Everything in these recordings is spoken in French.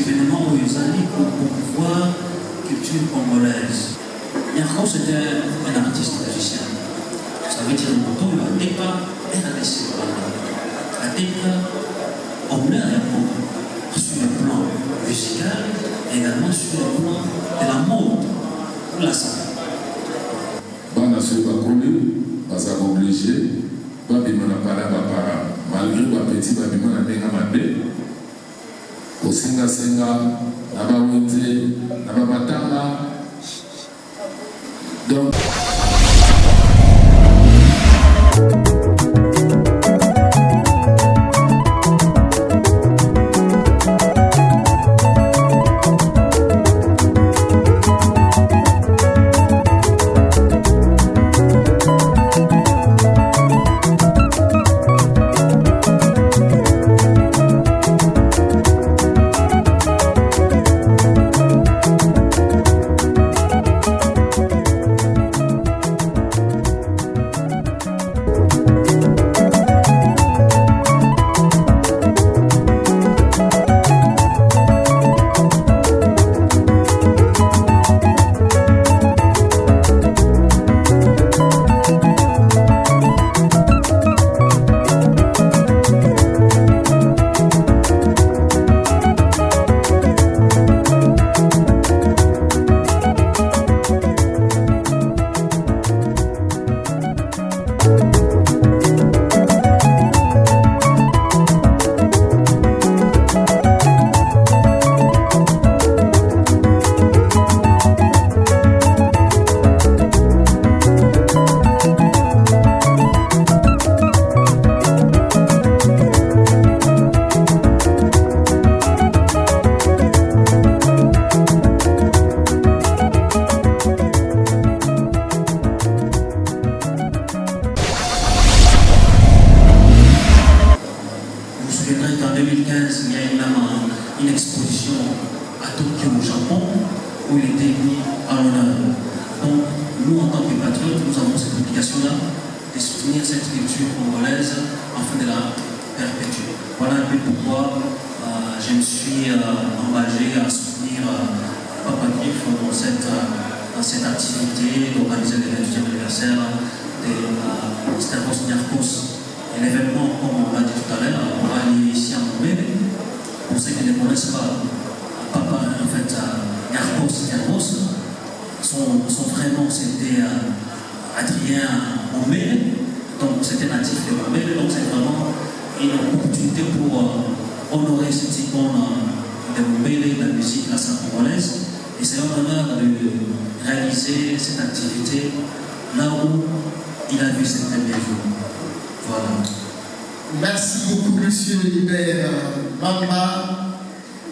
événement où ils allaient pour promouvoir la culture congolaise. Nyarko, c'était un artiste musicien. Ça veut dire que il a été pas RDC. Il a été honneur sur le plan musical et également sur le plan de la mode pour la salle. Bana se va connu, parce qu'on est obligé, pas de malgré les petits babimans à Nengamade, au Senga, Naba Wente, Naba Matama. Donc, une exposition à Tokyo au Japon où il était mis à l'honneur. Donc nous en tant que patriotes, nous avons cette obligation-là de soutenir cette culture congolaise afin de la perpétuer. Voilà un peu pourquoi je me suis engagé à soutenir Papa Grif dans cette activité d'organiser le 28e anniversaire de Stavros Niarchos. Et l'événement, comme on l'a dit tout à l'heure, on va aller ici à Montpellier. Pour ceux qui ne connaissent pas, Papa, en fait, Niarchos, son vrai nom c'était Adrien Mombele, donc c'était natif de Mombele, donc c'est vraiment une opportunité pour honorer cette icône de Mombele, de la musique, la scène congolaise. Et c'est un honneur de réaliser cette activité là où il a vu ses premiers jours. Voilà. Merci beaucoup, monsieur Libert Mamba.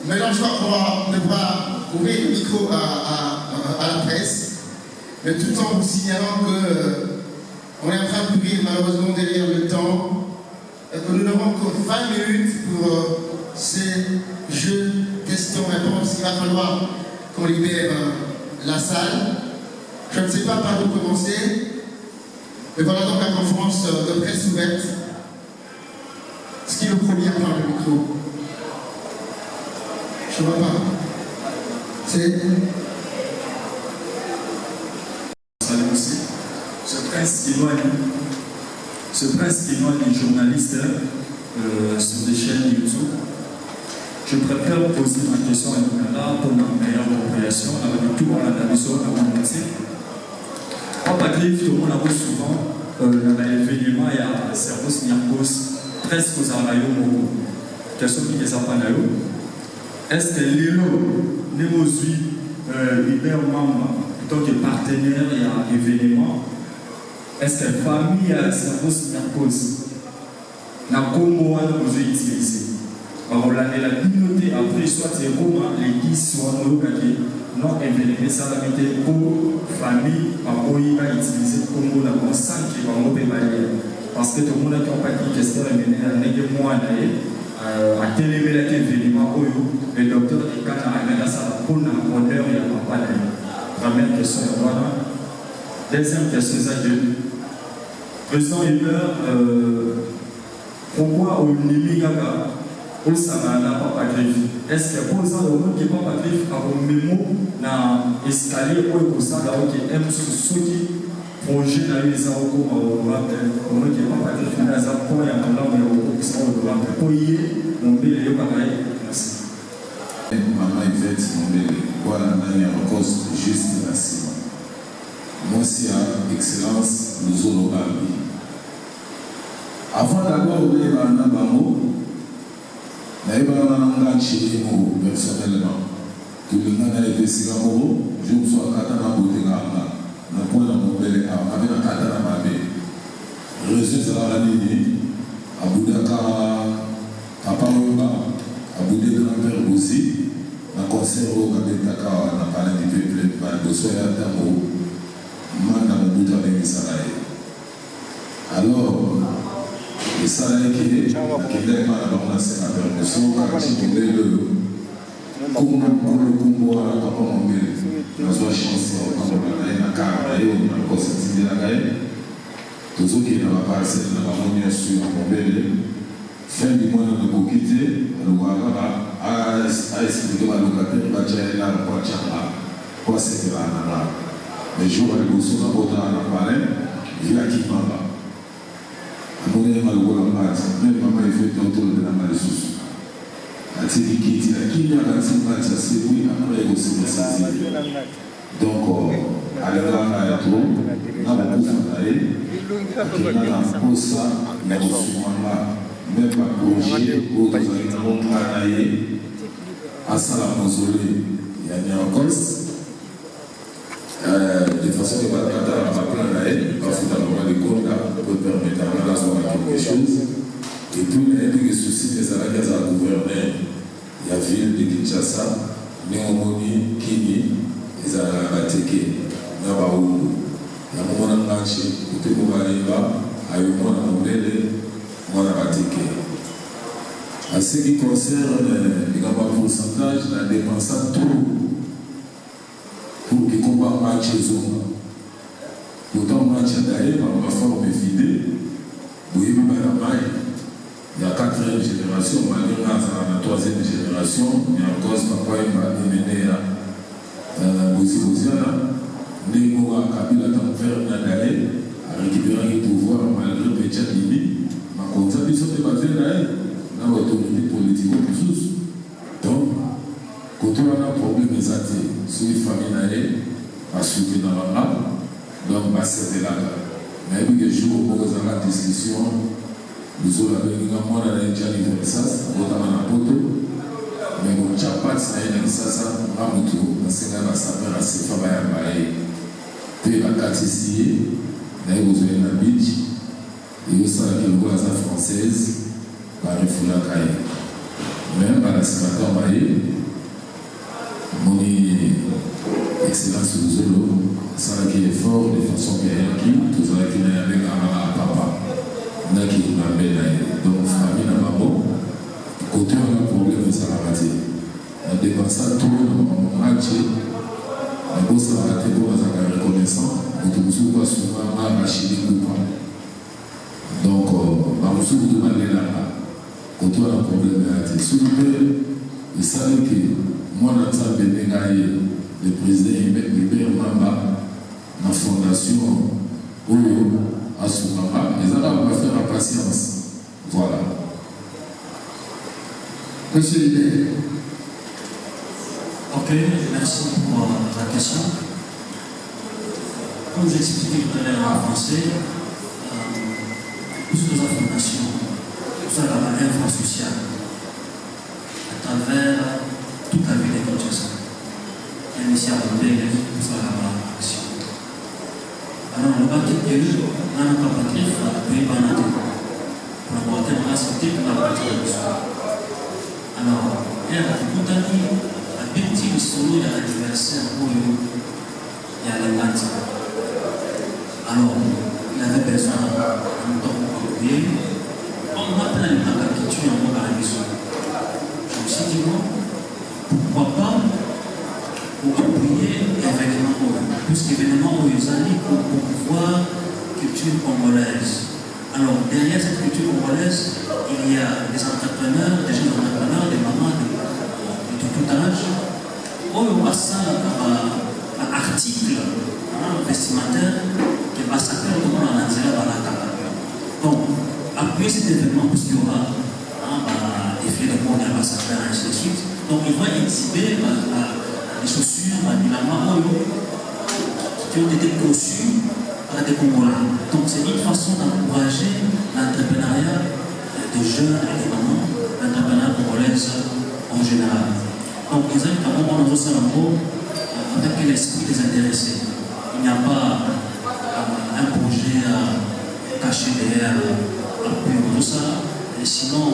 Maintenant, je crois qu'on devra ouvrir le micro à la presse, mais tout en vous signalant qu'on est en train de courir malheureusement derrière le temps, que nous n'avons que 20 minutes pour ces jeux questions-réponses. Il va falloir qu'on libère la salle. Je ne sais pas par où commencer. Mais voilà donc la conférence de presse ouverte. Ce qui est le premier à prendre le micro. Je ne vois pas. C'est. Salut aussi. Ce prince qui éloigne les journalistes sur des chaînes YouTube. Je préfère poser ma question à Nicolas pour une meilleure compréhension avec tout l'analyse à mon métier. Papa Grif, tout le monde a vu souvent dans l'événement, il y a Stavros Niarchos presque aux Arayo Moko. Question qui est à Panayo. Est-ce que Lélo, Nemozui, Libert Mamba, en tant que partenaire et à l'événement, est-ce que la famille à Stavros Niarchos n'a comment vous utiliser? Alors la communauté après soit c'est comment l'église soit non événement ça la mettre pour famille par où va utiliser comme la conscience qui va monter barrière parce que tout le monde a compris que c'est un événement à téléviser l'événement où le docteur est quand même à ça pour l'honneur et la pas première question voilà deuxième question c'est de président Hubert pourquoi au Nimigaga au Samana Papa Griffe. Est-ce que pour ça, le monde qui est Papa Griffe a un mémo dans l'escalier où il y a un projet dans les arbres comme au monde qui est Papa Griffe, dans les arbres comme il y a un homme qui sont au Rwanda. Pour y aller, mon bébé est pareil. Merci. Maman Yvette, mon bébé, voilà, il y a une cause juste la cima. Moi, c'est à excellence, nous allons parler. Avant d'avoir oublié un bamo, n'avez pas un chez nous personnellement. Tout le monde a été si amoureux, je me suis à beauté là, n'a point dans mon bébé, avec un katana ma bébé. Résultat à la ligne, à Boudaka, à Paroba, à Boudé grand-père aussi. Na concert au Kabetaka na parlé du peuple par Bosoya Tamo Manda Mobutu avec Israël. Alors, Israël qui est dans la sénateur, nous sommes partis pour le Kumbo à la Papa Mongé, nous sommes chanceux, nous sommes allés à Karaïo, nous sommes consentis à la Gaïe. Tous ceux qui n'ont pas passé dans la monnaie sur Montbélier, fin du mois de Bokité, nous avons à expliquer à locataire va dire là quoi tchamba quoi c'est que là mais je vois le sous la porte à la parler via qui mamba mon est mal ou la mat même maman il fait autour de la mal sous la télé qui dit qui vient dans cette match c'est oui après il aussi ça donc à l'heure à tout na beaucoup fanaï qui na pour ça mais aussi même pas projet ou dans un travail à ça la mausolée il y a un cause de façon que va traiter à la plan là parce que dans le compte peut permettre à la soirée quelque chose et puis il y a des soucis des alliés à gouverner il y a ville de Kinshasa Néomoni Kini ils ont attaqué Nabaou il y a un moment de marché où tout le monde va à un moment de on a pratiqué. À ce qui concerne les pourcentages, la dépense tout pour que combat match zone. Pourtant, match d'ailleurs, on va former vidé. Oui, mais il y a 4e génération, malgré la 3e génération, il y a encore papa qui m'a mené à Bouziana. Négo à Kabila Tamfer Nadaye à récupérer le pouvoir malgré Pétia Libi. Comme ça, ils sont débattus là, dans l'autorité politique ou plus. Donc, quand on a un problème exact, sur les familles, à soutenir dans la donc, c'est là. Mais il y a des jours où on a la discussion, nous avons également la légende universelle, notamment la poto, mais on n'a pas de ça, à mon tour, parce que là, ça peut rester pas mal. Puis la carte ici, là, vous avez la beach. Et aussi avec le voisin française, par le Foulakaï. Même par la sénateur Maïe, mon excellence Zolo, ça qui est fort de façon qu'il y a qui, tout ça qui est avec un papa, n'a qui m'a bien donc famille n'a pas bon, côté on a un problème de ça la raté. On dépense tout dans mon match, mais bon ça va rater pour la reconnaissance, mais tout le monde va souvent arracher des coups. Donc, je vais vous demander là, quand on a un problème de s'il vous plaît, vous savez que moi, dans le président Hubert Mamba, dans la fondation Oyo, à Soumama, les Arabes vont faire la patience. Voilà. Monsieur Hubert. Ok, merci pour la question. Comme j'expliquais tout à l'heure en français, plus de informations sur la valeur sociale à travers toute la ville de Kinshasa. Il y a ici à Bombay pour la action. Alors, le bâtiment que nous avons pas pris, puis pas notre pour avoir été racheté pour la partie de l'histoire. Alors, il y a tout à l'heure, la petite solo de l'anniversaire pour nous, il y a les maths. Alors, il avait besoin d'un temps. On m'a plein de la culture en mode à la maison. Je me suis dit, pourquoi pas pour appuyer l'événement, plus l'événement aux amis pour pouvoir culture congolaise. Alors, derrière cette culture congolaise, il y a des entrepreneurs, des jeunes entrepreneurs, des mamans de tout âge. On a ça un article vestimentaire qui est massacré au monde en Anzela Balaka. Donc, après cet événement, parce qu'il y aura des filets de monde à massacrer, ainsi de suite, donc ils vont exhiber les chaussures, les lamas, qui ont été conçues par des Congolais. Donc, c'est une façon d'encourager l'entrepreneuriat des jeunes et des mamans, l'entrepreneuriat congolaise en général. Donc, les amis, on a aussi un mot avec l'esprit des intéressés. Il n'y a pas un projet caché derrière tout ça. Et sinon,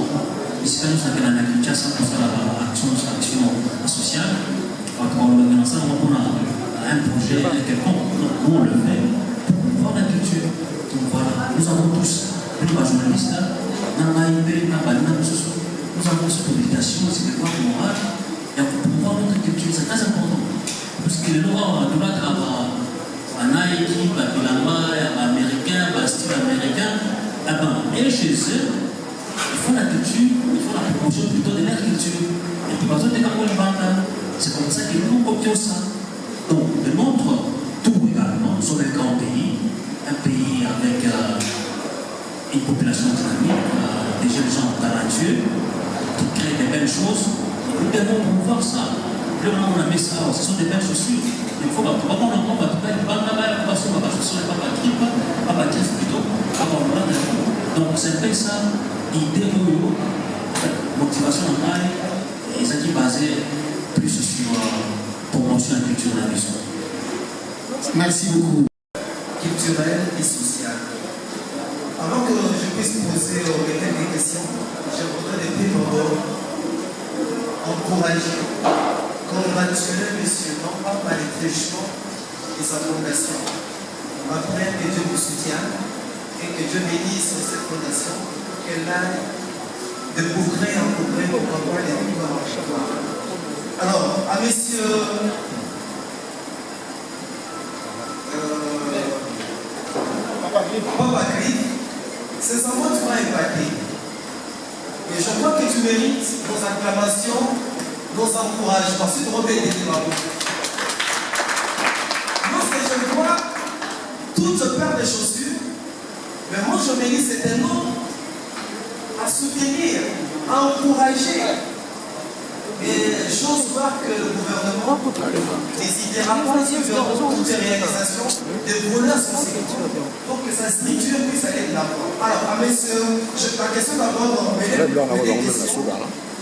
ici, nous avons une agriculture, ça pour faire l'action sociale. On a un projet quelconque, nous on le fait pour voir la culture. Donc voilà, nous avons tous, nous les journalistes, nous avons cette obligation, c'est de voir morale, et pour voir notre culture, c'est très important. Parce que les lois de la Nike, Bilamba, américain, style américain, et chez eux, ils font la culture, ils font la promotion plutôt de leur culture. Et puis, par exemple, c'est comme ça que nous copions ça. Donc, de notre tour également, nous sommes un grand pays, un pays avec une population dynamique, des jeunes gens talentueux, qui créent des belles choses. Nous devons promouvoir ça. Le moment où on a mis ça, ce sont des belles chaussures. Il faut pas qu'on en prenne, donc c'est fait ça, l'idée de motivation en taille, et ça qui est basé plus sur promotion et culture de la maison. Merci beaucoup. Culturelle et sociale. Avant que je puisse poser quelques questions, je voudrais depuis d'abord encourager, congratuler M. Mamba par les truchements de sa fondation. Ma prière que Dieu vous soutienne et que Dieu bénisse cette fondation, qu'elle aille de progrès en progrès pour avoir les victoires en victoire. Alors, à monsieur Papa Grif, c'est sans moi tu m'as épaté. Et je crois que tu mérites nos acclamations, nos encouragements. Si tu remets des travaux. Lorsque je vois toute paire de chaussures, mais moi je me dis c'est un nom à soutenir, à encourager. Et j'ose voir que le gouvernement n'hésitera pas sur toutes les réalisations de voler à son secteur pour que sa structure puisse aller de l'avant. Alors, à monsieur, ma question d'abord,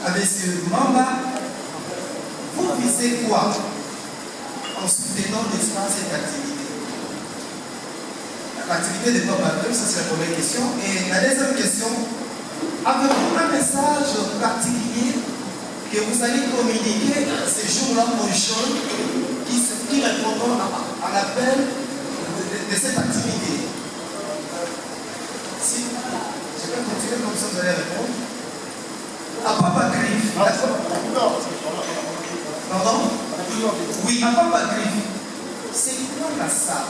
à monsieur Mamba, vous visez quoi en soutenant l'espace et l'activité? L'activité de Papa Grif, ça c'est la première question. Et la deuxième question, avez-vous un message particulier que vous allez communiquer ces jours-là aux jeunes qui répondront à l'appel de cette activité? Si je vais continuer comme ça, vous allez répondre. À Papa Grif. Pardon? Oui, à Papa Grif. C'est quoi la SAP?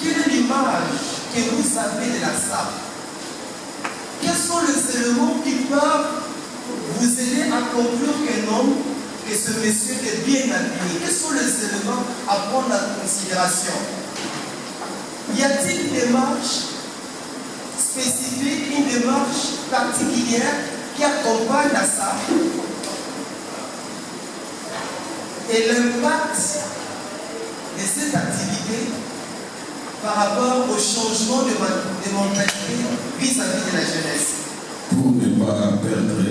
Quelle est l'image que vous avez de la SAP? Quels sont les éléments qui peuvent vous aider à conclure que non, que ce monsieur est bien habillé? Quels sont les éléments à prendre en considération? Y a-t-il une démarche spécifique, une démarche particulière qui accompagne la SAP? Et l'impact de cette activité par rapport au changement de mentalité vis-à-vis de la jeunesse? Pour ne pas perdre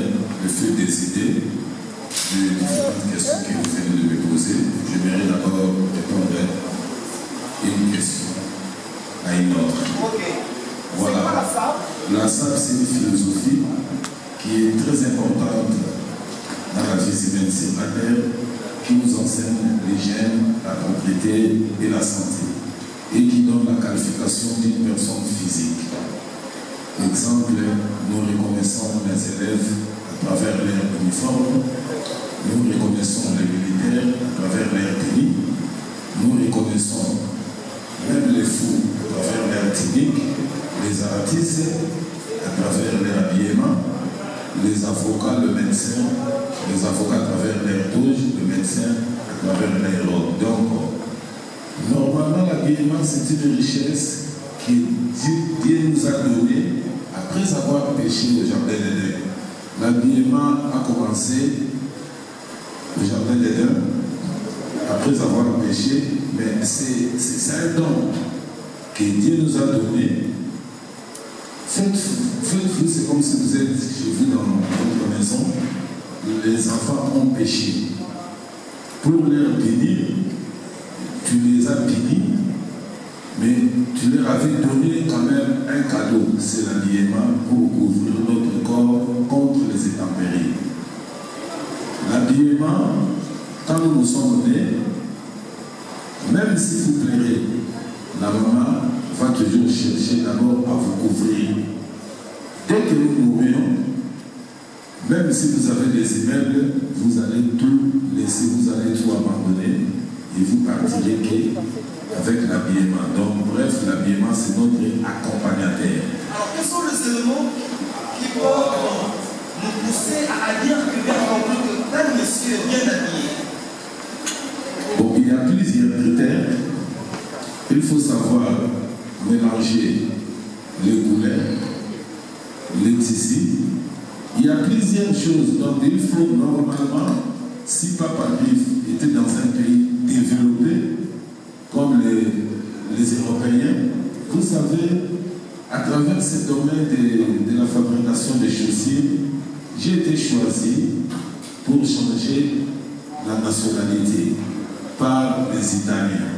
le feu des idées de différentes questions que vous venez de me poser, j'aimerais d'abord répondre à une question, à une autre. Ok. Voilà. C'est quoi la SAP? La SAP, c'est une philosophie qui est très importante dans la vie humaine sur la terre, qui nous enseigne l'hygiène, la propriété et la santé, et qui donne la qualification d'une personne physique. Exemple, nous reconnaissons les élèves à travers leur uniforme, nous reconnaissons les militaires à travers leur tenue, nous reconnaissons même les fous à travers leur technique, les artistes artistes à travers leur habillement, les avocats, le médecin, les avocats à travers leur toge, le médecin à travers leur robe. Donc, normalement, l'habillement, c'est une richesse que Dieu nous a donnée après avoir péché au jardin d'Éden. L'habillement a commencé au jardin d'Éden après avoir péché, mais c'est un don que Dieu nous a donné. Faites-vous, c'est comme si vous êtes chez vous dans votre maison, les enfants ont péché. Pour leur punir, tu les as punis, mais tu leur avais donné quand même un cadeau, c'est l'habillement pour couvrir notre corps contre les intempéries. L'habillement, quand nous nous sommes nés, même si vous plairez, la maman va toujours chercher d'abord à vous couvrir. Dès que nous mourrions, même si vous avez des immeubles, vous allez tout laisser, vous allez tout abandonner et vous partirez avec l'habillement. Donc, bref, l'habillement, c'est notre accompagnateur. Alors, quels sont les éléments qui peuvent nous pousser à dire que bien compris que tel monsieur est bien habillé? Bon, il y a plusieurs critères. Il faut savoir mélanger les couleurs, les tissus. Il y a plusieurs choses. Donc, il faut normalement, si Papa Grif était dans un pays développé, comme les Européens, vous savez, à travers ce domaine de la fabrication des chaussures, j'ai été choisi pour changer la nationalité par les Italiens.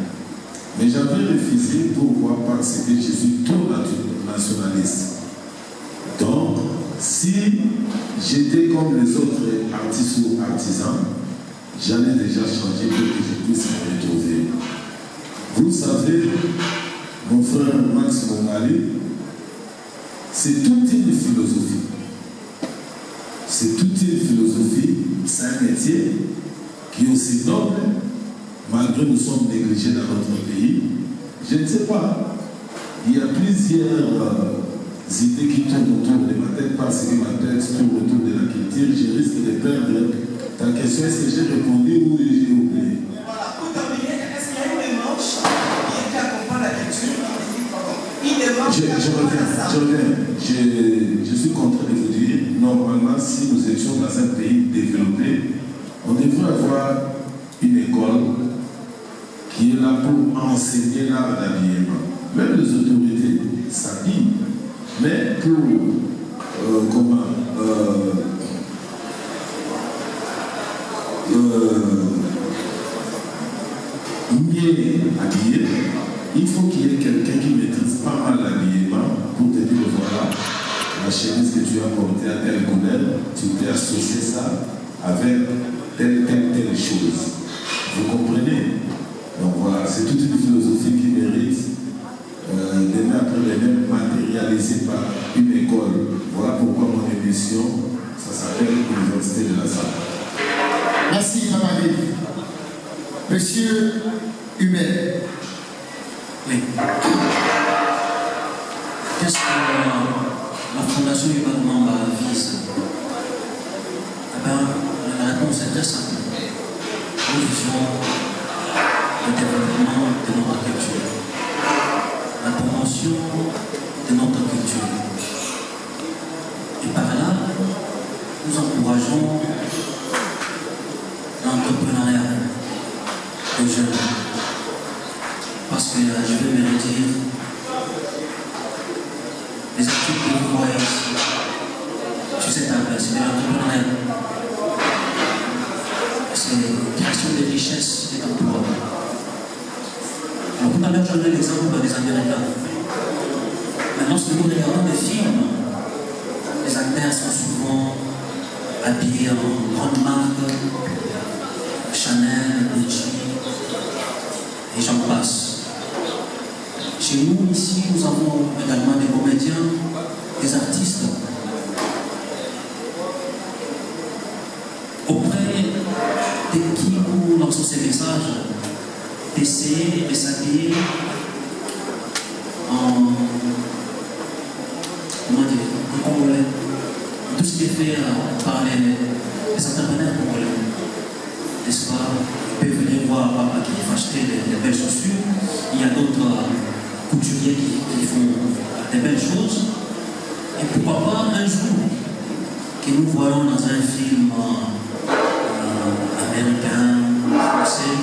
Mais j'avais refusé pourquoi? Parce que je suis trop nationaliste. Donc, si j'étais comme les autres artistes ou artisans, j'allais déjà changer pour que je puisse me retrouver. Vous savez, mon frère Max Mongali, c'est toute une philosophie. C'est toute une philosophie, c'est un métier qui est aussi noble, malgré nous sommes négligés dans notre pays. Je ne sais pas, il y a plusieurs idées qui tournent autour de ma tête, parce que ma tête tourne autour de la culture. Je risque de perdre ta question. Est-ce que j'ai répondu ou j'ai oublié? Voilà, pour terminer, est-ce qu'il y a une démarche qui accompagne la culture? Je reviens. Je suis contraint de vous dire, normalement, si nous étions dans un pays développé, on devrait avoir une école qui est là pour enseigner l'art d'habillement. Même les autorités s'habillent, mais pour mieux habiller, il faut qu'il y ait quelqu'un qui maîtrise pas mal l'habillement pour te dire, voilà, la chemise que tu as portée à telle couleur, tu peux associer ça avec telle chose. Vous comprenez? Donc voilà, c'est toute une philosophie qui mérite d'être après les matérialisée par une école. Voilà pourquoi mon émission, ça s'appelle l'Université de la Salle. Merci, Mamadou. Monsieur Humet. Oui. Qu'est-ce que la Fondation Hubert Mamba vise? Eh bien, la réponse est très simple. Nous visons le développement de notre culture, la promotion de notre culture. Et par là, nous encourageons l'entrepreneuriat des jeunes. Parce que je vais me redire, les études que vous voyez ici, sur cette table, c'est de l'entrepreneuriat. C'est la création de richesses et d'emplois. Alors, tout à l'heure, je donnais l'exemple des Américains. Mais lorsque nous regardons des films, les acteurs sont souvent habillés en grande marque, Chanel, Gucci, et j'en passe. Chez nous, ici, nous avons également des comédiens, des artistes. Auprès de qui nous lançons ces messages, d'essayer de s'habiller comment dire, en congolais. Tout ce qui est fait par les entrepreneurs congolais, n'est-ce pas? Vous pouvez venir voir Papa qui acheter des belles chaussures. Il y a d'autres couturiers qui font des belles choses. Et pourquoi pas un jour que nous voyons dans un film américain, français,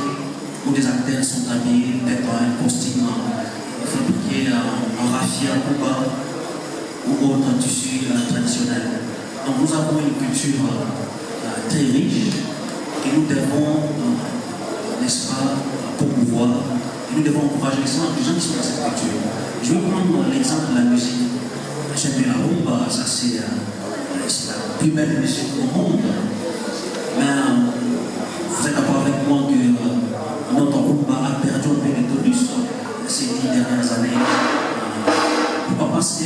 où des acteurs sont habillés peut-être dans un costume fabriqué en raffia, Cuba ou autre tissu traditionnel. Donc nous avons une culture très riche et nous devons, n'est-ce pas, promouvoir, et nous devons encourager les gens qui sont dans cette culture. Je vais prendre l'exemple de la musique. La chaîne de la rumba, ça c'est la plus belle musique au monde. Mais vous êtes d'accord avec moi que notre rumba a perdu un peu de tonus ces 10 dernières années. Pourquoi? Parce que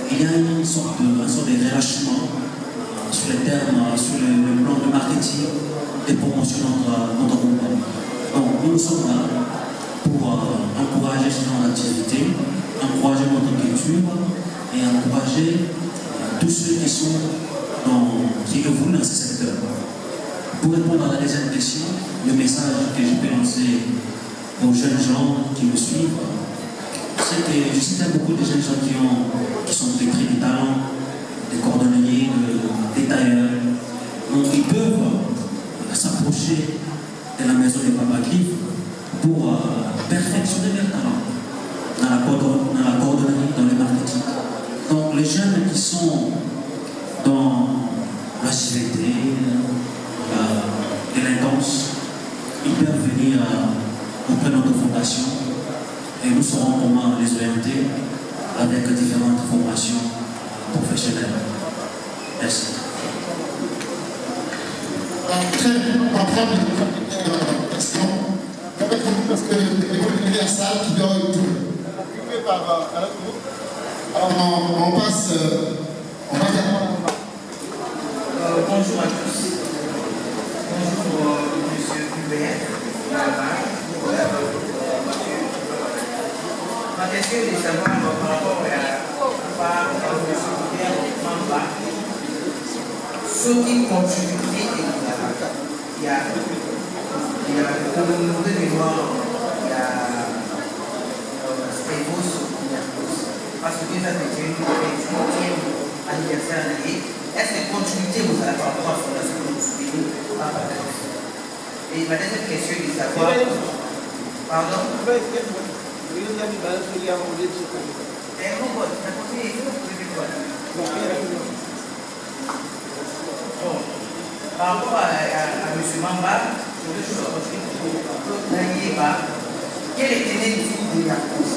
il y a une sorte de relâchement sur les termes, sur le plan de marketing et promotion de notre rumba. Donc nous sommes là pour encourager ce genre d'activité, encourager notre culture et encourager tous ceux qui évoluent dans ce secteur. Pour répondre à la deuxième question, le message que je peux lancer aux jeunes gens qui me suivent, c'est que je sais qu'il y a beaucoup de jeunes gens qui sont pétris de talents, des cordonniers, des tailleurs. Donc ils peuvent s'approcher de la maison de Papa Cliff pour perfectionner leurs talents dans la cordonnerie, dans le marketing. Donc les jeunes qui sont dans la JVT, la délinquance, ils peuvent venir auprès de notre fondation et nous saurons comment les orienter avec différentes formations professionnelles. Merci. Très question. Parce que l'école universelle qui doit être occupée par un autre groupe. Alors on passe à bonjour à tous. Bonjour monsieur Hubert. Ma question est de savoir par rapport à M. Hubert Mamba, ce qui contribue il y a le communauté de mémoire, il y a Stéphos, parce que déjà c'était une 30e anniversaire d'année. Est-ce que continuité vous allez par rapport à la fondation que vous soutenez? Et ma deuxième question est de savoir. Pardon? Par rapport à M. Mamba, je veux juste revenir quel était l'effet de la cause?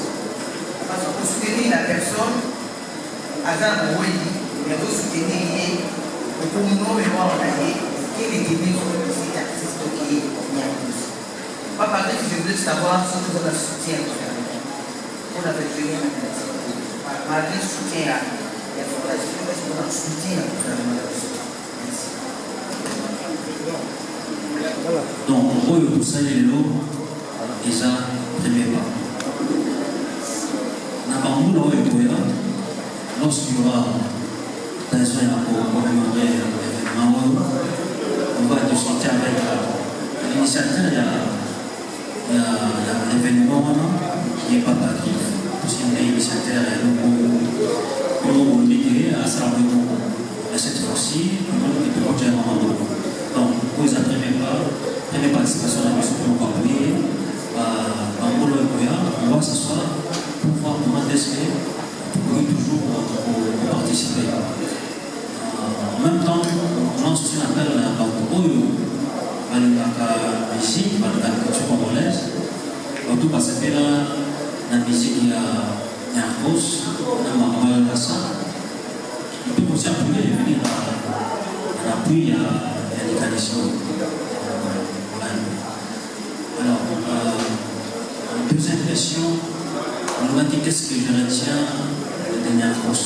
Parce que pour soutenir la personne, Azar Bouéli, mais vous soutenir le communauté mémoire quel était l'effet de cet artiste qui est mis en cause? Pas par exemple, je voulais savoir si vous avez un soutien pour la Virginie, malgré le soutien à la fondation, est-ce qu'on a un soutien à la fondation? Donc, en gros, pour ça, il est là, déjà, premier pas. Lorsqu'il y aura besoin pour commémorer l'événement, on va discuter avec l'initiateur. Il y a un événement qui n'est pas parti. Parce qu'il y a un initiateur pour l'idée à Sarabéco. Mais cette fois-ci, on est pour dire donc, pour les première participation à la mission qu'on va appuyer, on va s'asseoir pour voir comment est-ce que vous pouvez toujours participer. En même temps, on lance aussi un appel à Oyo, à la musique, à la culture congolaise. Tout parce que là, la musique, il y a un boss, il y a ça. Il peut aussi appuyer et venir à l'appui à l'éducation. Alors, deuxième question, on m'a dit qu'est-ce que je retiens de Niakos.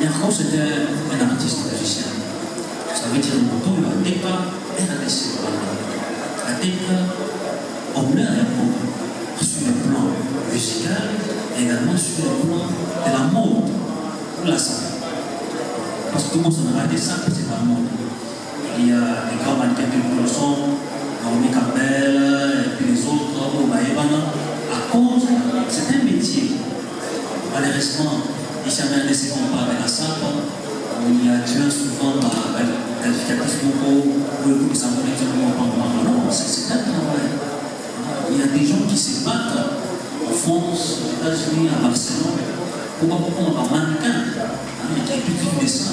Niakos était un artiste musicien. Ça veut dire que la TEPA est la laissée. La TEPA, on met un peu. sur le plan musical et également sur le plan de la mode pour la salle. Parce que tout le monde s'en a regardé ça, c'est pas le monde. Il y a des grands mannequins qui le sont, Naomi Campbell et puis les autres, à cause, c'est un métier. Malheureusement, il n'y a jamais laissé combat avec la salle. Il y a bien souvent qualificatif beaucoup, le ça va être non, c'est un travail. Il y a des gens qui se battent en France, aux États-Unis, à Barcelone, pour avoir un mannequin qui vivent de ça.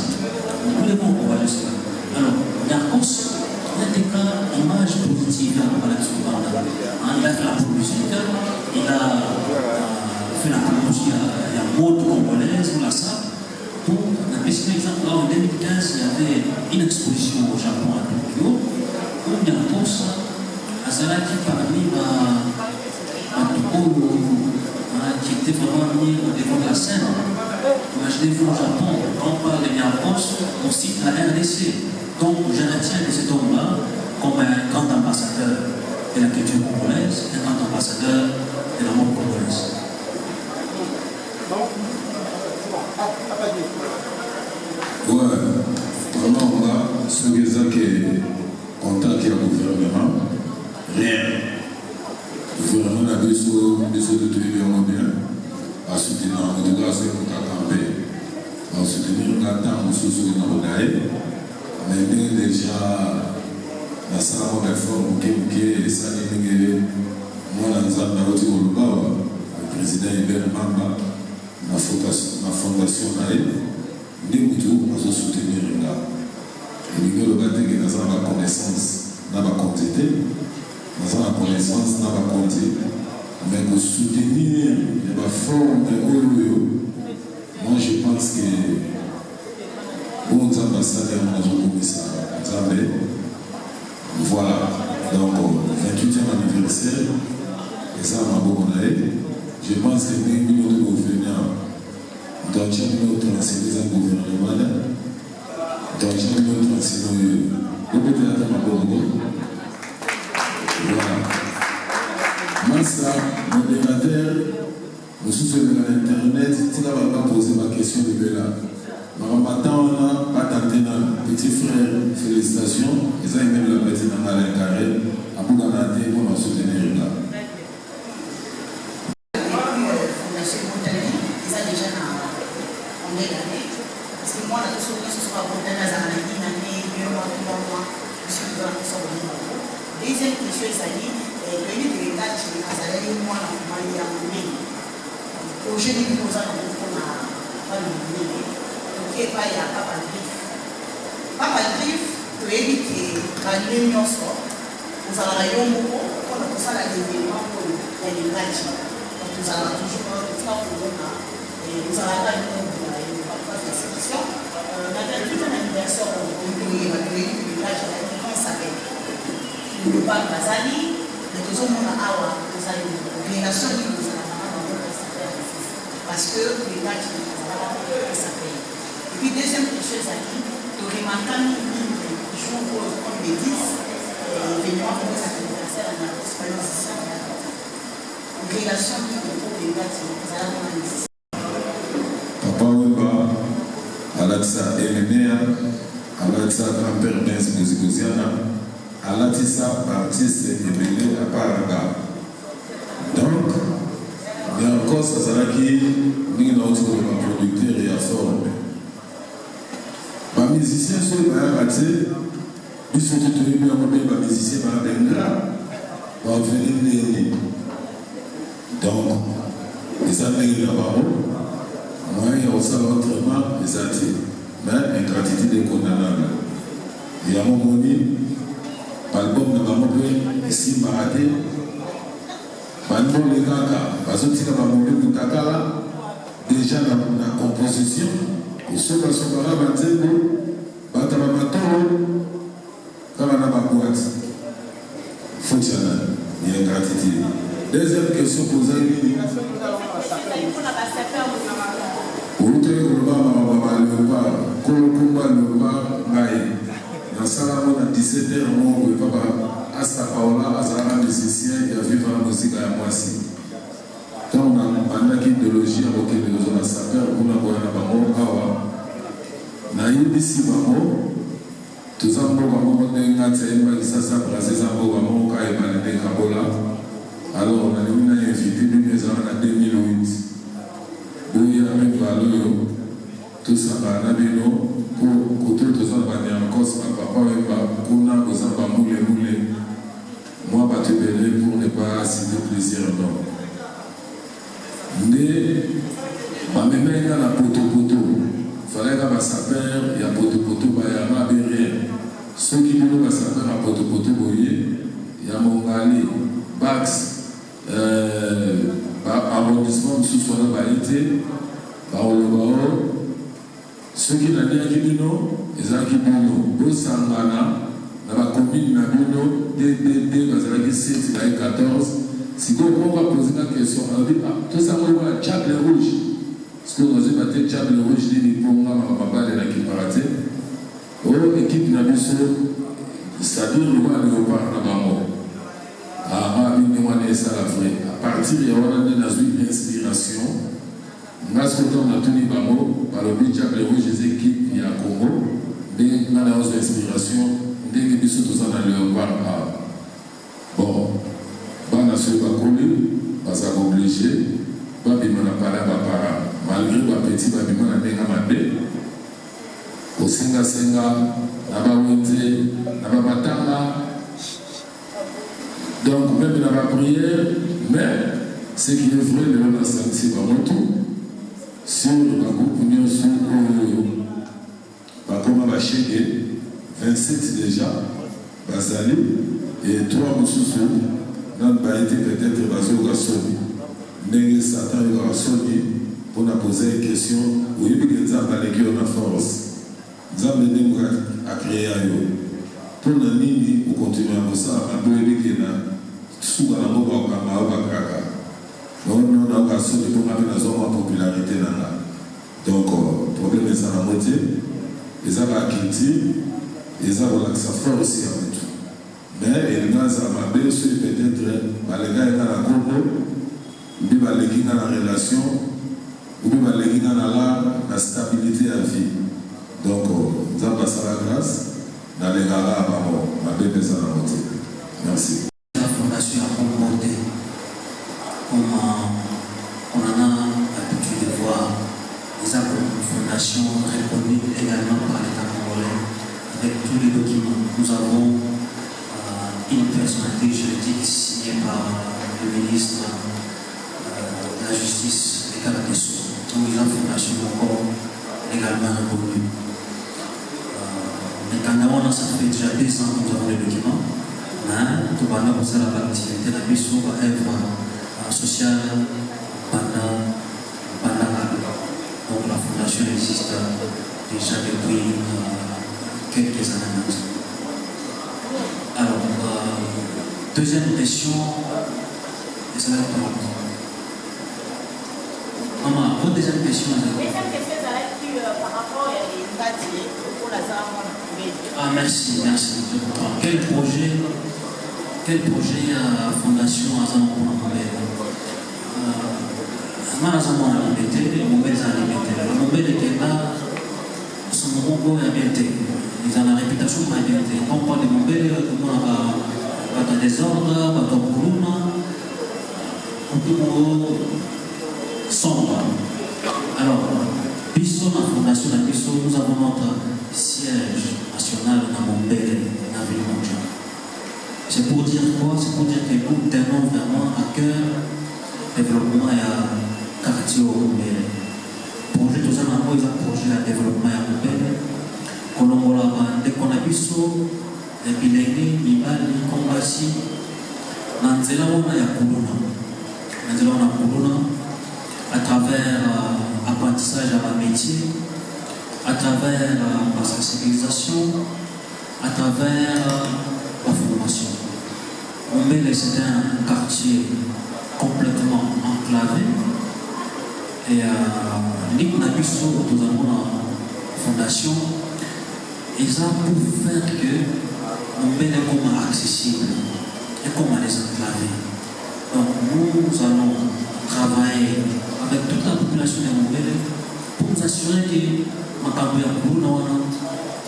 Nous devons encourager cela. Alors, Narcos, il y a des cas d'image positive à la Soubanda. Il a fait la musique, il a fait la promotion, il y a mode congolaise, on l'a ça. Donc, un petit exemple, là, en 2015, il y avait une exposition au Japon à Tokyo, où Narcos a qui parmi qui était vraiment mis au devant de la scène. Imaginez-vous au Japon, quand on parle de Narcos, on cite la RDC. Donc, je retiens de cet homme-là comme un grand ambassadeur de la culture congolaise, un grand ambassadeur de la mode congolaise. Ouais, vraiment, on a ce qui est contact qui a le gouvernement, rien. Le gouvernement a besoin de tout bien à soutenir en tout cas c'est pour camper. À soutenir le temps pour soutenir nos gaïs. Mais déjà, la salle de réforme qui est saluée, moi, dans le président Hubert Mamba, la fondation Naï, nous devons soutenir les gars. Et nous devons avoir la connaissance, la quantité, la connaissance, la quantité. Mais pour soutenir la forme de l'eau, moi je pense que aux ambassadeurs, voilà, donc 28e anniversaire, et ça m'a beaucoup aidé. Je pense que nous devons gouverner, donc nous devons transférer un gouvernement, donc nous devons transférer voilà. Moi, ça, modérateur, je suis sur l'internet, tu n'as pas posé ma question de là. Maintenant, on a attendu un petit frère, félicitations. Ils ont même la petite dans la carré. À bout d'un an, on va soutenir là. Deuxième question, c'est le livre de l'État qui est à moi, projet de l'imposant pour et pas il y a Papa Griffe. Papa Griffe, tu évites la réunion sort. Nous allons aller au Moko, on a ça la l'événement pour les gâchis. Nous allons toujours tout ça pour nous. Nous allons aller au Moko, pas de sélection. On a tout un anniversaire au Moko, il va te dire que le gâchis, comment il s'appelle. Le Papa Bazali, le deuxième monde à Awa, nous allons les nations libres, nous allons parce que les gâchis, nous allons s'appeler. Et puis, deuxième chose, c'est que tu remarques que je vous comme des 10, et venir pour cet anniversaire, on a l'expérience ici, une relation qui est pour les gars, c'est la bonne année. Papa Wemba, Alatsa Elenea, Alatsa grand-père Benz Mouzigoziana, Alatissa artiste ébélé à Paraga. Donc, il y a encore ça, nous avons producteur et à forme. Les musiciens sont ratés, ils sont tous les musiciens par venir. Donc, les amis de la parole, moi, il y a aussi l'entraînement des artistes, mais ingratitude est condamnable. Il y a mon moni, l'album de Maman ici, Maraté, l'album de Kaka, parce que tu as mon pour Takala, déjà dans la composition. Et ceux qui sont là, fonctionnel, il y a gratitude. Deuxième question posée. Dans Salamon à 17h, mon papa, Asta Paola, Azara musicien, il a vu la musique à Moissy. technologie à laquelle nous avons sapeur, on a besoin de awa. Na yebisi bango, tous en bon moment de ngate, mais ça s'appelle en bon moment quand il m'a dit Kabola. Alors on a invité nous les ans en 2008. Où il y a même valeur, tout ça va nabino pour tout tous en bani en cause, papa et papa, qu'on a besoin de moule. Moi, pas te bénir pour ne pas citer plaisir non. Mais ma mémé dans la poto. Fallait que ma sapeur, il y a poto, il y a ma berrière. Ceux qui voulaient ma sapeur à poto, il y a mon gali, Bax, arrondissement sous son abalité, par le barreau. Ceux qui n'ont rien dit non, ils ont dit non. Bosangana, dans la commune Nabuno, DDD, parce qu'il y a 7, il y a 14. Si vous pouvez poser la question, on dit, tout ça, on va Tchad le rouge. Parce que nous avons été Tchad le rouge, dit, pour moi, ma balle est là qui paraît. Oh, l'équipe Nabuso, c'est-à-dire, le roi léopard dans ma mort. Ah, il m'a dit ça la vraie. À partir de là, on a une inspiration. Nous avons tout les bamo, par le but Tchad le rouge, les équipes, il y a Congo. Mais nous avons une inspiration. Dès que nous sommes dans le léopard, bon. Bana se va coller, parce qu'on est obligé, Babima n'a pas là, malgré le petit Babima n'a pas mamé, au Senga, n'a pas monté, n'a pas matanga. Donc, même n'a pas prière, mais ce qui est vrai, le roi c'est pas mon tout. Sur le groupe Union sur Bakoma Bachege, 27 déjà, Basali, et 3 Moussoussou. Notre baïté peut-être basé au Gassoni. Mais Satan est au Gassoni pour nous poser une question. Oui, mais nous avons la force. Nous avons venu à créer un yo. Pour nous nini, pour continuer à faire ça, à nous aider sous la mot au Kaka. Donc, nous avons Gassoni pour nous faire la popularité. Donc, le problème est ça la moitié. Ils ont la Kinti, ils ont la force aussi avec tout. Mais il y a peut-être les gars dans la Congo, ou bien les gars dans la relation, ou bien les gars dans la stabilité à vie. Donc, nous avons passé la grâce dans les gars là, ma bébé, ça la montée. Merci. La fondation a comporté, comme on en a l'habitude de voir, les accords de fondation reconnus également par l'État congolais, avec tous les documents. Nous avons une personnalité juridique signée par le ministre de la Justice et Garde des Sceaux, où il a fondation encore également reconnue. Maintenant, ça fait déjà 2 ans que nous avons les documents. Tout le monde a l'activité de la mission œuvre sociale pendant donc la fondation existe déjà depuis quelques années maintenant. Alors, deuxième question, et ça va être maman, votre deuxième question. Deuxième question, ça va être plus par rapport à les bâtiments pour la zone. Ah, merci. Quel projet a Fondation Azam pour la Azam a limité, mon bel a limité. Mon bel était là, son groupe a limité. Ils ont la réputation pour la limité. Quand on parle de mon bel, on a des ordres, on a des problèmes, on a sombre. Alors, Bissot, la Fondation de Bissot, nous avons notre siège national dans mon bel, dans la ville mondiale. C'est pour dire quoi? C'est pour dire que nous tenons vraiment à cœur le développement et quartier au Mobile. Projet tout ça, il y a un projet de développement à Mobile. Dès qu'on a vu ça, les bilègues, les balles, les combats, Nanzela on a Kuluna à travers l'apprentissage à ma métier, à travers la sensibilisation, à travers la formation. Mombele, c'est un quartier complètement enclavé. Et l'île Nabiso, nous avons la fondation, ils ont pour faire que Mombele est comme accessible et comme les enclaver. Donc nous allons travailler avec toute la population de Montbele pour nous assurer que Makambo ya Bouna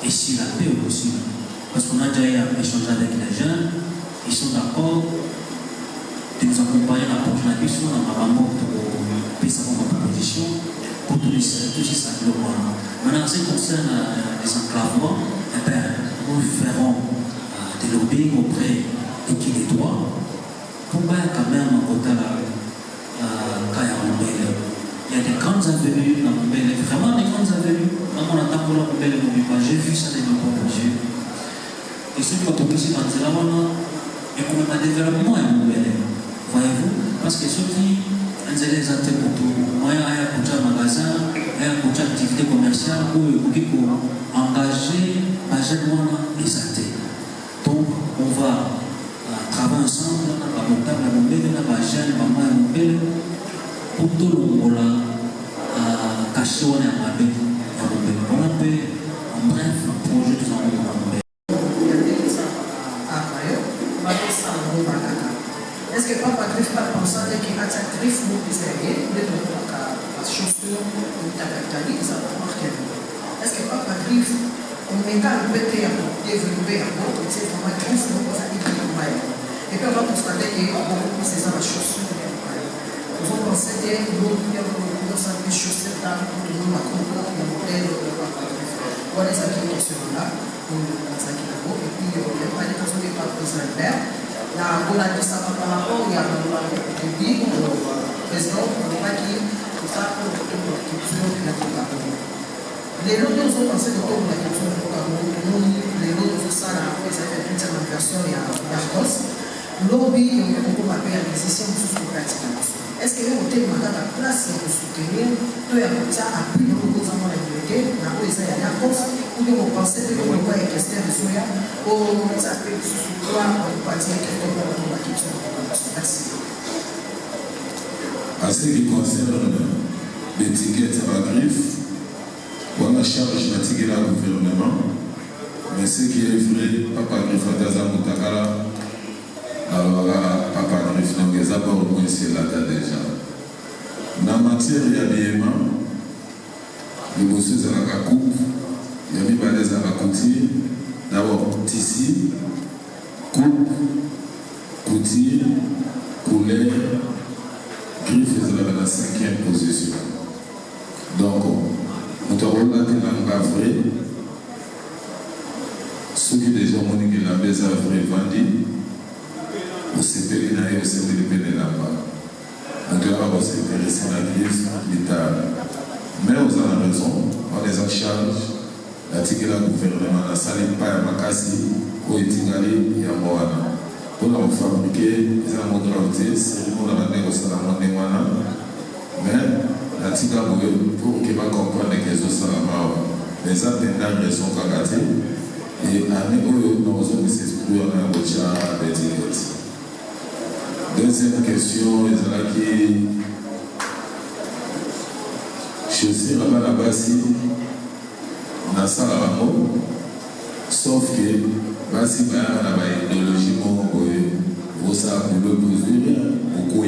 et si la paix est possible. Parce qu'on a déjà échangé avec les jeunes, ils sont d'accord de nous accompagner dans la prochaine mission dans Makambo pour payer sa proposition pour tous ces développements. Maintenant, en ce qui concerne les enclavements, nous ferons des lobbying auprès de qui les doit pour mettre quand même un côté Kaya Mombele. Il y a des grandes avenues dans Mombele, vraiment des grandes avenues. Dans mon attaque pour la Mombele, j'ai vu ça de mes propres yeux. Et ceux qui ont proposé dans ce là-bas, et qu'on a un développement à Mombele. Voyez-vous? Parce que ceux qui ont les acteurs pour tout, moi, il y a un magasin, il y a une activité commerciale où il faut engager les acteurs. Donc, on va travailler ensemble, on va la Mombele, on va gérer la Mombele, pour tout le monde, cacher on est à Mombele. On a fait un bref projet de Mombele. Est-ce que papa Griffe pas pensé qu'il a cette griffe nous distinguer de la chaussure de Tagatali, ça va marquer. Est-ce que papa Griffe, on met qu'à le péter à développer un autre, c'est vraiment griffe nous pose à l'équilibre. Et puis on va constater qu'il y a beaucoup de ces la chaussure de Tagatali. Nous avons pensé que nous avons des chaussures dans le macro, le modèle de papa Griffe. Voilà ces questions-là, pour nous et puis il n'y a pas de raison de ne pas poser le verre. La relation par rapport à la République, le président, on va dire que ça pour la culture de la Cameroun. Les autres ont pensé que pour la culture de la Cameroun, les autres ça là, ça fait une certaine version il y a Carlos. Lobby, on peut appeler les musiciens sous ce pratique. Est-ce que vous avez demandé à la place de soutenir tout et à ça appui nos gouvernements de l'unité, dans les années à cause, ou bien vous pensez que vous voyez question de soutien pour ça peut se soutenir pour partir quelque part dans la question de la Merci. En ce qui concerne l'étiquette à la griffe, on a charge d'étiqueter le gouvernement, mais ce qui est vrai, Papa Griffe à Taza Moutakala, alors Papa Griffe, donc les apports au moins c'est là déjà. Dans la matière d'habillement, les bosses à la coupe, il y a mis balèze à la couture, d'abord tissu, coupe, couture, couleur, griffe est dans la 5e position. Donc, nous avons là que l'angle vrai, ceux qui déjà ont dit que la baisse à vrai vendue, au CPL et au CPL de là-bas. Donc, on s'est intéressé à la griffe, l'État. Mais vous avez raison, on les en charge. La tique la gouvernement, la salle pas à Makassi, au Etingali et à Moana. Pour la fabriquer, ils ont montré, c'est le monde à la négociation à Moana. Mais la tique pour qu'il va comprendre que les autres les attendants sont cagatés. Et à nous, nous avons s'exprimer en Bocha d'étiquette. Deuxième question, ils ont qui chaussures à la base. Dans ça, sauf que, basi baya na ba idéologie moko vous ça pour le poser beaucoup.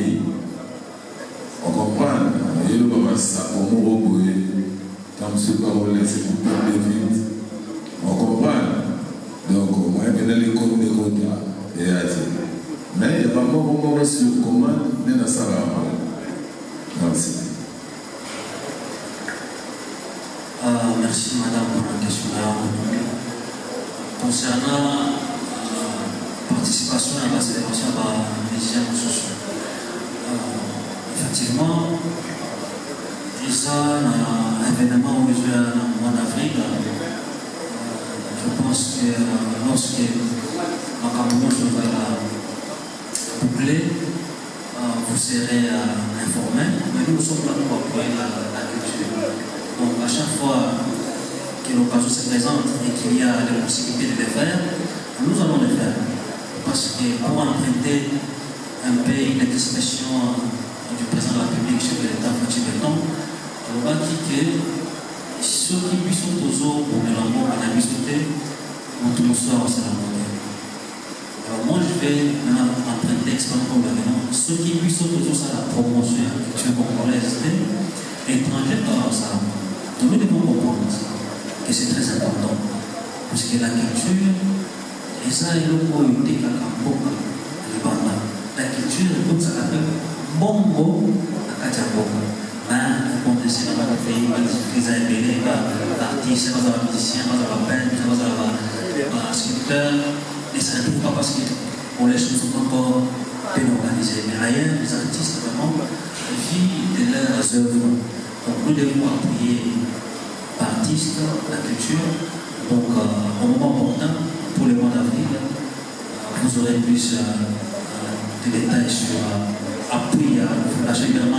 On comprend, et le baba ça pour moi comme ce parole c'est pour parler vite. On comprend. Donc moi je vais les comptes de quota et à dire. Mais il y a pas beaucoup sur commande dans ça. Merci. Merci madame pour la question. Concernant la participation à la célébration des Géants sociaux, effectivement, c'est un événement où je dans le mois d'avril. Je pense que lorsque la Cameroun sera bouclée, vous serez informés. Mais nous sommes là pour appuyer la culture. Donc à chaque fois que l'occasion se présente et qu'il y a la possibilité de le faire, nous allons le faire. Parce que pour emprunter un peu une expression du président de la République, chef de l'État, Fatih Beton, on va dire que ceux qui puissent toujours pour le l'amour et la visiter, nous tous soir c'est la monnaie. Alors moi je vais maintenant emprunter l'expression pour le nom. Ceux qui puissent toujours ça la promotion de la culture congolaise, étrangers dans ça. Nous devons comprendre que c'est très important. Parce que la culture, et ça, il faut éviter qu'à la culture, comme ça s'appelle, bongo à Katiamboka. On peut essayer dans le pays, les artistes, les musiciens, les peintres, les sculpteurs, et ça ne trouve pas parce que les choses sont encore bien organisées. Mais ailleurs, les artistes vraiment vivent de leurs œuvres. Donc nous devons appuyer l'artiste, la culture. Donc au moment opportun, pour le mois d'avril, vous aurez plus de détails sur appui à la Fondation Ibéro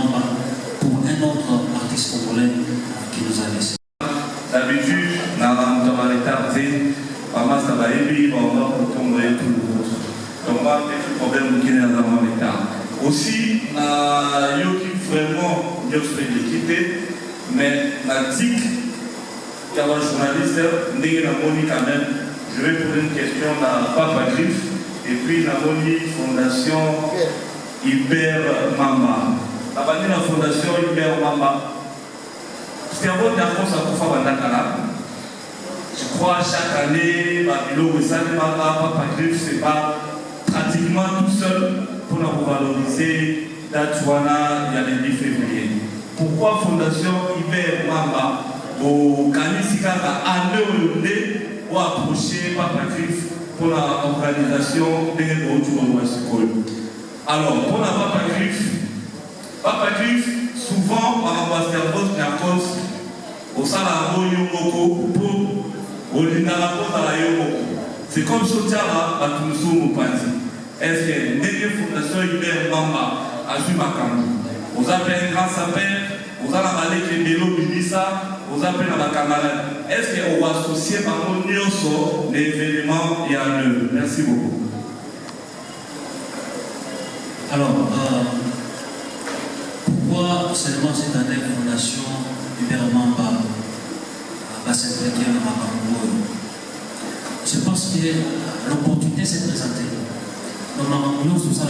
pour un autre artiste congolais qui nous a laissé. D'habitude, dans l'état maman ça va aider, on va tomber tout le monde. Donc, pas de problème qui est dans l'état. Aussi, il y a vraiment une l'équité, mais la TIC, il y a un journaliste, quand même, je vais poser une question à Papa Grif, et puis la Fondation Ibéro Mamba. La Fondation Ibéro Mamba. C'est un bon d'accord, ça peut faire un d'accord. Je crois chaque année, Babylone, Papa Grif, c'est pas pratiquement tout seul pour nous valoriser Datuana, il y a le 10 février. Pourquoi Fondation Ibéro Mamba au Kanisika à Néolé pour approcher Papa Grif pour l'organisation de l'Europe? Alors, pour la Papa Grif, souvent, par ambassadeur Bosniakos, au Salamo Yomoko, pour au Lingalakos à la Yomoko. C'est comme Sotiara à Tunusou Mopati. Est-ce que les Fondation Ibéro Mamba a joué ma campagne? Vous appelez un grand sapin, vous allez avec les mélos Bibissa, vous appelez à la camarade. Est-ce qu'on va associer par nos l'événement et à l'œuvre? Merci beaucoup. Alors, pourquoi seulement cette année la Fondation Ibéro Mamba va s'impliquer dans la Mambo? Je pense que l'opportunité s'est présentée. Dans la Mambo, tout ça,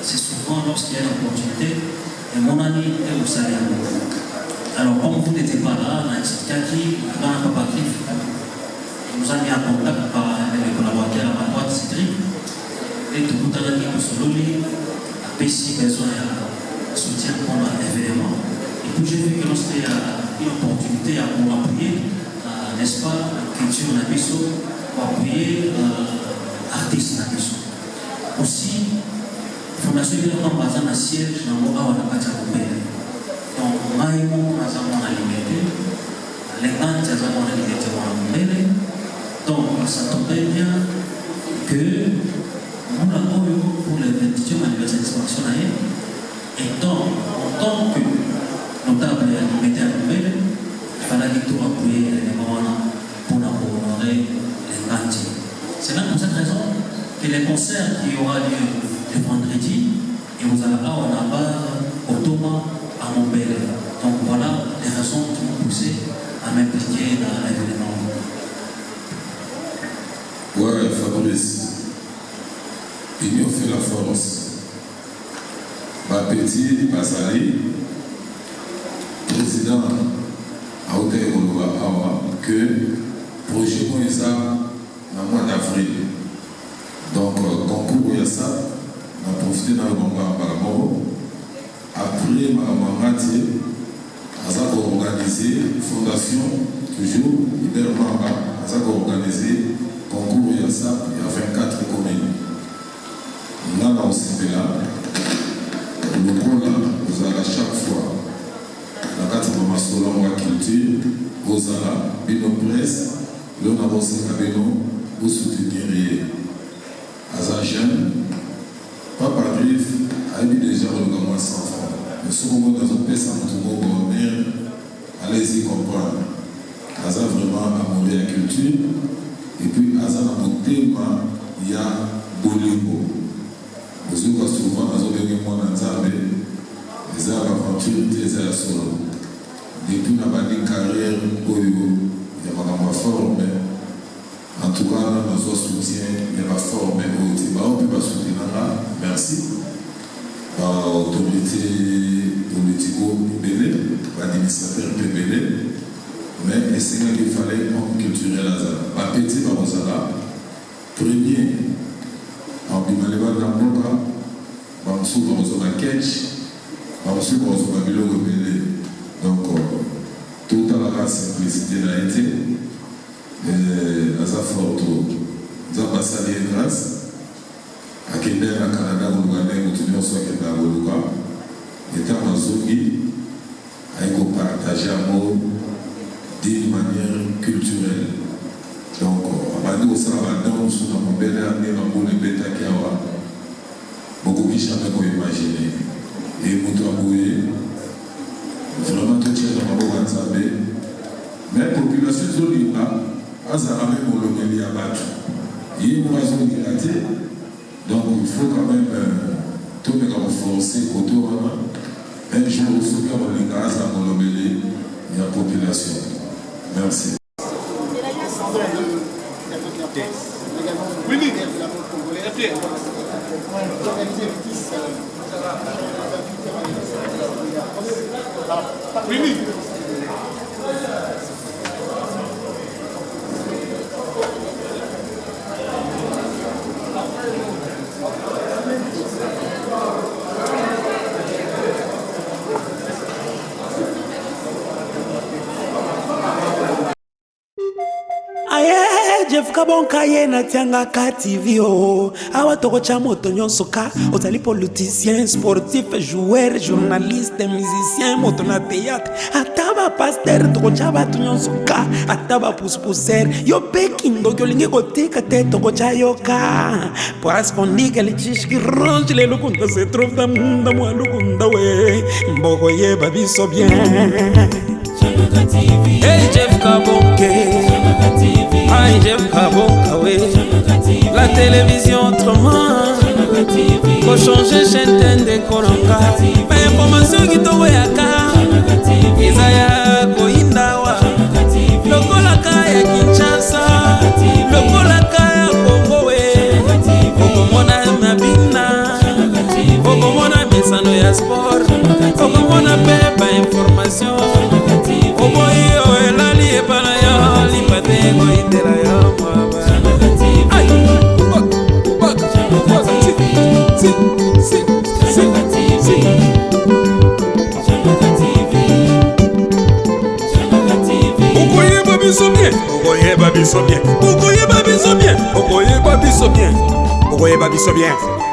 c'est souvent lorsqu'il y a une opportunité, et mon ami est au salaire. Alors, comme vous n'étiez pas là, on a expliqué dans un Papa Grif, il nous a mis en contact par les collaborateurs à ma droite, Cédric. Et tout le monde a dit que Sololi a béci besoin de soutien pour l'événement. Et puis j'ai vu que lorsqu'il y a une opportunité pour appuyer, n'est-ce pas, la culture de Nabiso, pour appuyer l'artiste Nabiso. Aussi, Fondation Ibéro Mamba a un siège dans le Moa de Katiamboka. Donc, Maïmo a la liberté, les Andes a la liberté. Donc, ça tombe bien que nous l'avons pour le 28e anniversaire de l'expansion et donc, en tant que notable et liberté à Nouvelle, il fallait tout appuyer les moments pour honorer les Andes. C'est là pour cette raison que les concerts qui aura lieu le vendredi, et vous allez là, on a barre au Thomas à Montbéliard. Donc voilà les raisons qui m'ont poussé à m'impliquer dans l'événement. Ouais, Fabrice, l'union fait la force. Ma petite Basali, président à Hôtel Awa, que projet Moïsa dans le mois d'avril. Donc, concours Yassa, on a profité dans le moment à Balamoro. Après, Maramangati, a organisé Fondation, toujours, Ibéro Mamba, a organisé concours Yassa, il y a 24 communes. On a aussi là, le rôle là, vous allez à chaque fois, la carte de Masolo, la culture, vous allez, Bino Presse, le Nabosé Kabeno, vous soutenir. As jeune, Papa Grif a eu déjà le gamin sans enfant. Mais ce moment dans un pays sans tout mère, allez-y comprendre. Asa vraiment amoureux la culture, et puis Asa n'a pas tellement, il y a Bolingo. Vous avez souvent dans un dernier mois dans Zambé, les arts aventure, les arts solo. Depuis la bande carrière, il y a ma forme. En tout cas, notre soutien, il y a la forme. On peut pas soutenir là. Merci. autorité politico-belé, administrateur belé, mais c'est qu'il fallait homme culturel à ça. Petit Barosala, premier, en Bimaleba Namboka, Bamsou Barosala Ketch, Bamsou Barosala Bilo Rebélé. Donc, tout à la simplicité n'a été, à sa forte, à sa grâce. À Kenya, à Canada, au Ouganda, nous tenions soit Kenya, au Ouganda, étant en Zogi, à partager un mot d'une manière culturelle. Donc, à nous, au Salvador, nous sommes en belle année, dans le bêta qui a beaucoup de gens qu'on imaginer. Et nous travaillons vraiment tout est dans le WhatsApp. Mais la population Zolinga, à Zarame, on l'a mis à battre. Il y a une raison de gratter. Donc il faut quand même tout le monde forcer autour un jour au sommet de l'Ingas à Molobélé et la population. Merci. Oui, oui. Jeff Kabonka ye na tianga ka TV awa toko cha moto nyonso ka ozali politicien, sportif, joueur, journaliste, musicien, moto na théâtre ataba pasteur toko cha batu nyonso ka ataba pousser yo pekindo kyolingi kotika te toko cha yoka parce qu'on dit que les chiches qui rongent les lukunda se trouvent dans munda mwa lukunda we mboko ye babiso bien Hey Jeff Kabonke Aïe, Jeff Kabonka, oui. La télévision autrement. Faut changer chaîne de Koronga. Mais information qui t'envoie à Ka. Isaya Koindawa. Le Kolaka ya Kinshasa. Le Kolaka ya Congo, oui. Okomona Mabina. Okomona Mesano ya sport. Okomona Pepa information. Okoyo elali epana lipate koitela yo mwaba. Ay, Okoyeba biso bien, okoyeba biso bien, okoyeba biso bien, okoyeba biso bien, okoyeba biso bien.